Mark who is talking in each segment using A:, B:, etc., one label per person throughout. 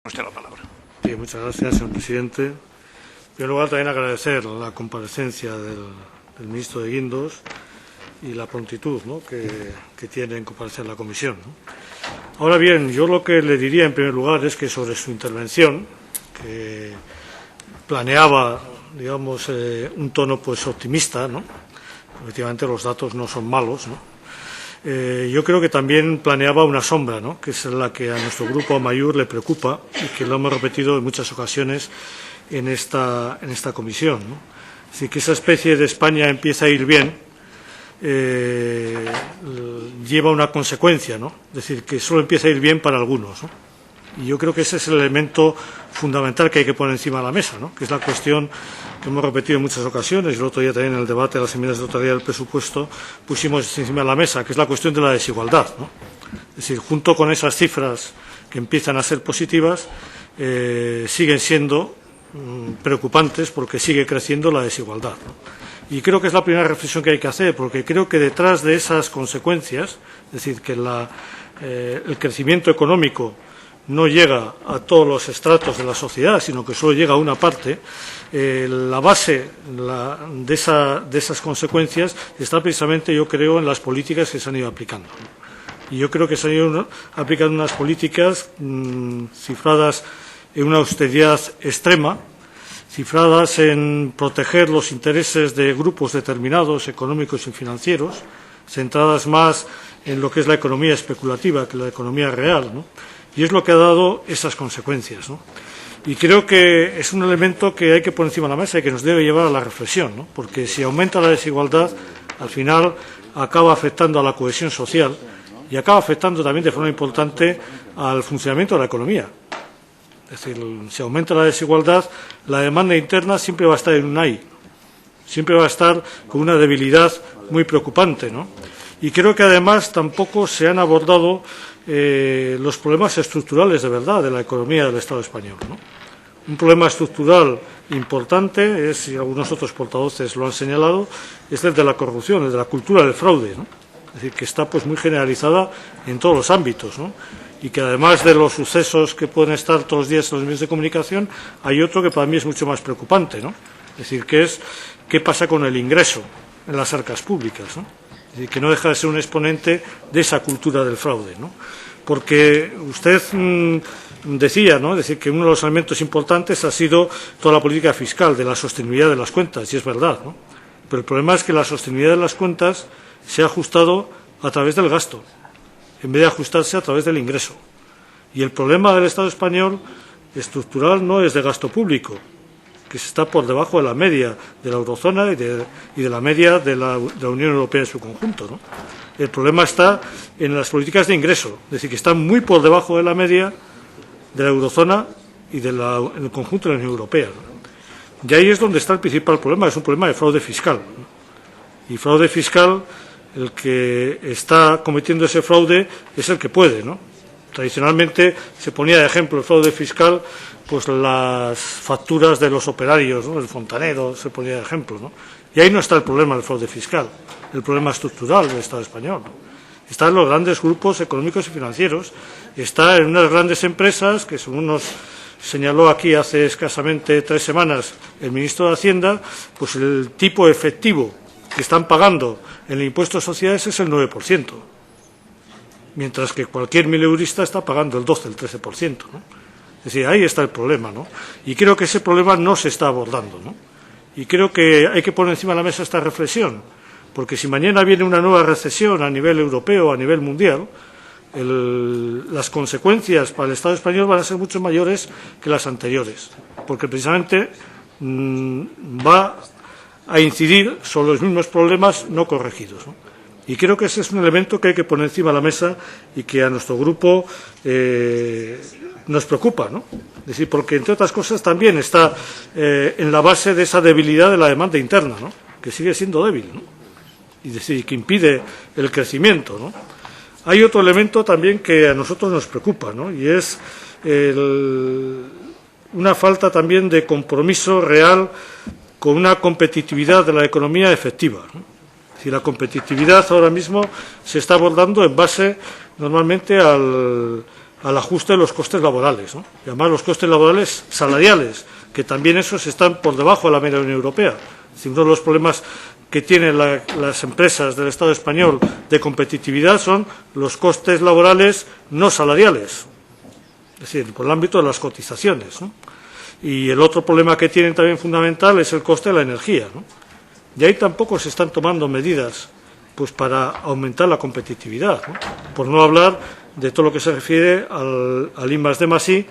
A: Usted la palabra.
B: Sí, muchas gracias, señor presidente. En primer lugar, también agradecer la comparecencia del ministro de Guindos y la prontitud, ¿no?, que tiene en comparecer en la comisión, ¿no? Ahora bien, yo lo que le diría en primer lugar es que sobre su intervención, que planeaba, digamos, un tono pues optimista, ¿no? Efectivamente los datos no son malos, ¿no? Yo creo que también planeaba una sombra, ¿no?, que es la que a nuestro grupo Amaiur le preocupa y que lo hemos repetido en muchas ocasiones en esta comisión, ¿no? Es decir, que esa especie de España empieza a ir bien lleva una consecuencia, ¿no? Es decir, que solo empieza a ir bien para algunos, ¿no? Y yo creo que ese es el elemento fundamental que hay que poner encima de la mesa, ¿no?, que es la cuestión que hemos repetido en muchas ocasiones, y el otro día también en el debate de las enmiendas de totalidad del presupuesto pusimos encima de la mesa, que es la cuestión de la desigualdad, ¿no? Es decir, junto con esas cifras que empiezan a ser positivas, siguen siendo preocupantes porque sigue creciendo la desigualdad, ¿no? Y creo que es la primera reflexión que hay que hacer, porque creo que detrás de esas consecuencias, es decir, que el crecimiento económico no llega a todos los estratos de la sociedad, sino que solo llega a una parte, la base de esas consecuencias está precisamente, yo creo, en las políticas que se han ido aplicando. Y yo creo que se han ido aplicando unas políticas cifradas en una austeridad extrema, cifradas en proteger los intereses de grupos determinados, económicos y financieros, centradas más en lo que es la economía especulativa que la economía real, ¿no? Y es lo que ha dado esas consecuencias, ¿no? Y creo que es un elemento que hay que poner encima de la mesa y que nos debe llevar a la reflexión, ¿no? Porque si aumenta la desigualdad, al final acaba afectando a la cohesión social y acaba afectando también de forma importante al funcionamiento de la economía. Es decir, si aumenta la desigualdad, la demanda interna siempre va a estar en un ahí, siempre va a estar con una debilidad muy preocupante, ¿no? Y creo que además tampoco se han abordado los problemas estructurales de verdad de la economía del Estado español, ¿no? Un problema estructural importante es, y algunos otros portavoces lo han señalado, es el de la corrupción, el de la cultura del fraude, ¿no? Es decir, que está pues muy generalizada en todos los ámbitos, ¿no? Y que además de los sucesos que pueden estar todos los días en los medios de comunicación, hay otro que para mí es mucho más preocupante, ¿no? Es decir, que es qué pasa con el ingreso en las arcas públicas, ¿no? Es decir, que no deja de ser un exponente de esa cultura del fraude, ¿no? Porque usted decía, ¿no?, es decir, que uno de los elementos importantes ha sido toda la política fiscal, de la sostenibilidad de las cuentas, y es verdad, ¿no? Pero el problema es que la sostenibilidad de las cuentas se ha ajustado a través del gasto, en vez de ajustarse a través del ingreso. Y el problema del Estado español estructural no es de gasto público, que se está por debajo de la media de la eurozona y de la media de la Unión Europea en su conjunto, ¿no? El problema está en las políticas de ingreso, es decir, que están muy por debajo de la media de la eurozona y en el conjunto de la Unión Europea, ¿no? Y ahí es donde está el principal problema, es un problema de fraude fiscal, ¿no? Y fraude fiscal, el que está cometiendo ese fraude es el que puede, ¿no? Tradicionalmente se ponía de ejemplo el fraude fiscal, pues las facturas de los operarios, ¿no?, el fontanero se ponía de ejemplo, ¿no? Y ahí no está el problema del fraude fiscal, el problema estructural del Estado español, ¿no? Está en los grandes grupos económicos y financieros, está en unas grandes empresas que, según nos señaló aquí hace escasamente 3 semanas el ministro de Hacienda, pues el tipo efectivo que están pagando en el impuesto de sociedades es el 9%, mientras que cualquier mileurista está pagando el 12, el 13%, ¿no? Es decir, ahí está el problema, ¿no? Y creo que ese problema no se está abordando, ¿no? Y creo que hay que poner encima de la mesa esta reflexión, porque si mañana viene una nueva recesión a nivel europeo, a nivel mundial, las consecuencias para el Estado español van a ser mucho mayores que las anteriores, porque precisamente va a incidir sobre los mismos problemas no corregidos, ¿no? Y creo que ese es un elemento que hay que poner encima de la mesa y que a nuestro grupo nos preocupa, ¿no? Es decir, porque entre otras cosas también está en la base de esa debilidad de la demanda interna, ¿no?, que sigue siendo débil, ¿no?, y decir, que impide el crecimiento, ¿no? Hay otro elemento también que a nosotros nos preocupa, ¿no?, y es una falta también de compromiso real con una competitividad de la economía efectiva, ¿no? Es decir, la competitividad ahora mismo se está abordando en base normalmente al al ajuste de los costes laborales, ¿no? Y además los costes laborales salariales, que también esos están por debajo de la media de la Unión Europea. Es decir, uno de los problemas que tienen las empresas del Estado español de competitividad son los costes laborales no salariales, es decir, por el ámbito de las cotizaciones, ¿no? Y el otro problema que tienen también fundamental es el coste de la energía, ¿no? Y ahí tampoco se están tomando medidas pues para aumentar la competitividad, ¿no? Por no hablar de todo lo que se refiere al I+D+I,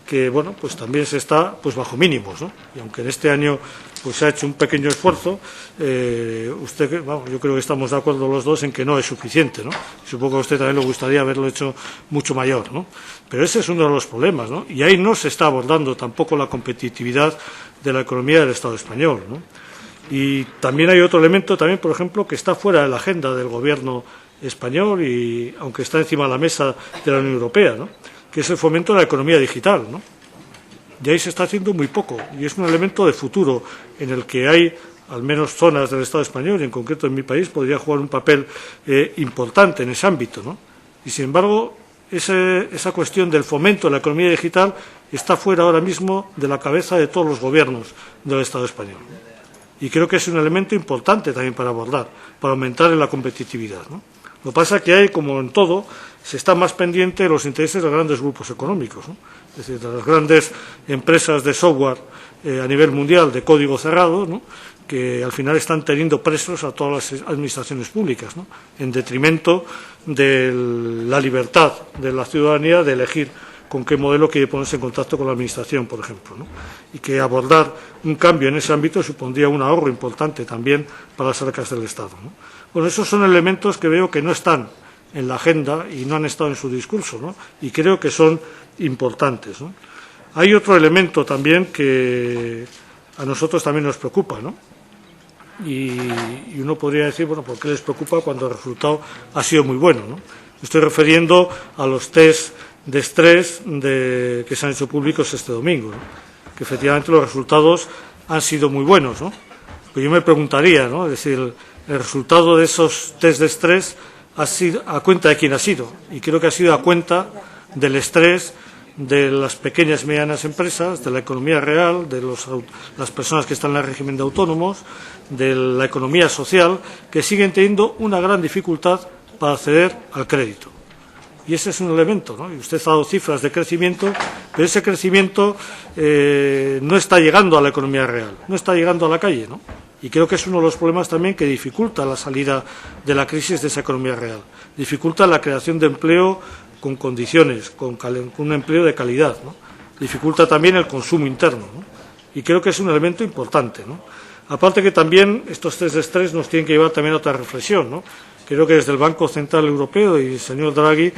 B: que bueno, pues también se está pues bajo mínimos, ¿no? Y aunque en este año pues se ha hecho un pequeño esfuerzo, yo creo que estamos de acuerdo los dos en que no es suficiente, ¿no? Supongo que a usted también le gustaría haberlo hecho mucho mayor, ¿no? Pero ese es uno de los problemas, ¿no? Y ahí no se está abordando tampoco la competitividad de la economía del Estado español, ¿no? Y también hay otro elemento, también, por ejemplo, que está fuera de la agenda del Gobierno español, y aunque está encima de la mesa de la Unión Europea, ¿no? Que es el fomento de la economía digital, ¿no? Y ahí se está haciendo muy poco, y es un elemento de futuro en el que hay, al menos zonas del Estado español, y en concreto en mi país, podría jugar un papel importante en ese ámbito, ¿no? Y, sin embargo, esa cuestión del fomento de la economía digital está fuera ahora mismo de la cabeza de todos los gobiernos del Estado español, ¿no? Y creo que es un elemento importante también para abordar, para aumentar la competitividad, ¿no? Lo que pasa es que hay, como en todo, se está más pendiente de los intereses de los grandes grupos económicos, ¿no? Es decir, de las grandes empresas de software a nivel mundial de código cerrado, ¿no? Que al final están teniendo presos a todas las administraciones públicas, ¿no? En detrimento de la libertad de la ciudadanía de elegir con qué modelo quiere ponerse en contacto con la Administración, por ejemplo, ¿no? Y que abordar un cambio en ese ámbito supondría un ahorro importante también para las arcas del Estado, ¿no? Bueno, esos son elementos que veo que no están en la agenda y no han estado en su discurso, ¿no? Y creo que son importantes, ¿no? Hay otro elemento también que a nosotros también nos preocupa, ¿no? Y uno podría decir, bueno, ¿por qué les preocupa cuando el resultado ha sido muy bueno, ¿no? Me estoy refiriendo a los test de estrés que se han hecho públicos este domingo, ¿no? Que efectivamente los resultados han sido muy buenos, ¿no? Pero yo me preguntaría, ¿no? Es decir, el resultado de esos test de estrés ha sido a cuenta de quién ha sido, y creo que ha sido a cuenta del estrés de las pequeñas y medianas empresas, de la economía real, de las personas que están en el régimen de autónomos, de la economía social, que siguen teniendo una gran dificultad para acceder al crédito. Y ese es un elemento, ¿no? Y usted ha dado cifras de crecimiento, pero ese crecimiento no está llegando a la economía real, no está llegando a la calle, ¿no? Y creo que es uno de los problemas también que dificulta la salida de la crisis de esa economía real. Dificulta la creación de empleo con condiciones, con un empleo de calidad, ¿no? Dificulta también el consumo interno, ¿no? Y creo que es un elemento importante, ¿no? Aparte que también estos test de estrés nos tienen que llevar también a otra reflexión, ¿no? Creo que desde el Banco Central Europeo y el señor Draghi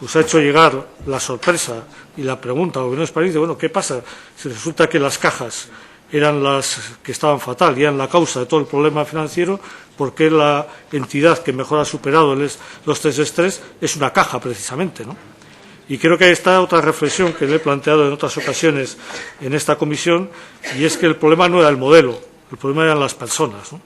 B: pues ha hecho llegar la sorpresa y la pregunta al Gobierno español de, bueno, ¿qué pasa si resulta que las cajas eran las que estaban fatal y eran la causa de todo el problema financiero? Porque la entidad que mejor ha superado los test de estrés es una caja, precisamente, ¿no? Y creo que ahí está otra reflexión que le he planteado en otras ocasiones en esta comisión, y es que el problema no era el modelo, el problema eran las personas, ¿no?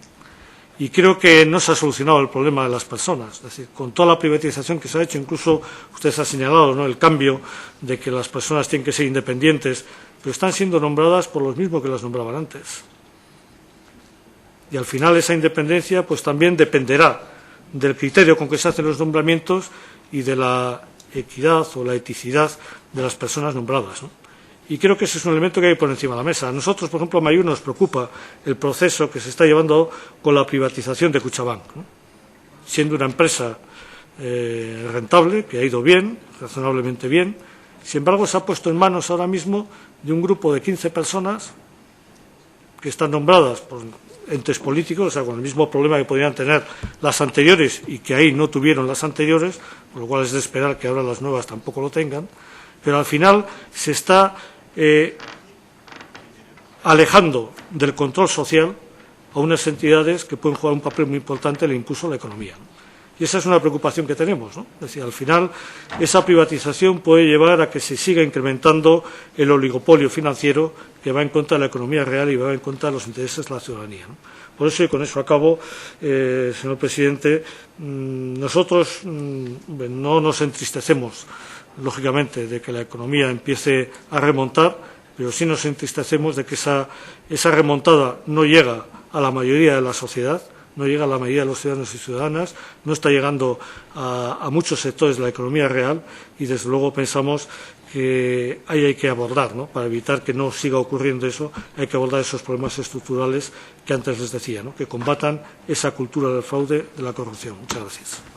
B: Y creo que no se ha solucionado el problema de las personas. Es decir, con toda la privatización que se ha hecho, incluso usted ha señalado, ¿no?, el cambio de que las personas tienen que ser independientes, pero están siendo nombradas por los mismos que las nombraban antes. Y al final esa independencia pues también dependerá del criterio con que se hacen los nombramientos y de la equidad o la eticidad de las personas nombradas, ¿no? Y creo que ese es un elemento que hay que poner encima de la mesa. A nosotros, por ejemplo, a Mayur nos preocupa el proceso que se está llevando con la privatización de Kutxabank, ¿no? Siendo una empresa rentable, que ha ido bien, razonablemente bien, sin embargo se ha puesto en manos ahora mismo de un grupo de 15 personas que están nombradas por entes políticos, o sea, con el mismo problema que podrían tener las anteriores y que ahí no tuvieron las anteriores, por lo cual es de esperar que ahora las nuevas tampoco lo tengan, pero al final se está alejando del control social a unas entidades que pueden jugar un papel muy importante en el impulso de la economía, ¿no? Y esa es una preocupación que tenemos, ¿no? Es decir, al final esa privatización puede llevar a que se siga incrementando el oligopolio financiero que va en contra de la economía real y va en contra de los intereses de la ciudadanía, ¿no? Por eso, y con eso acabo, señor presidente, nosotros no nos entristecemos lógicamente, de que la economía empiece a remontar, pero sí nos entristecemos de que esa remontada no llega a la mayoría de la sociedad, no llega a la mayoría de los ciudadanos y ciudadanas, no está llegando a muchos sectores de la economía real y, desde luego, pensamos que ahí hay que abordar, ¿no? Para evitar que no siga ocurriendo eso, hay que abordar esos problemas estructurales que antes les decía, ¿no? Que combatan esa cultura del fraude, de la corrupción. Muchas gracias.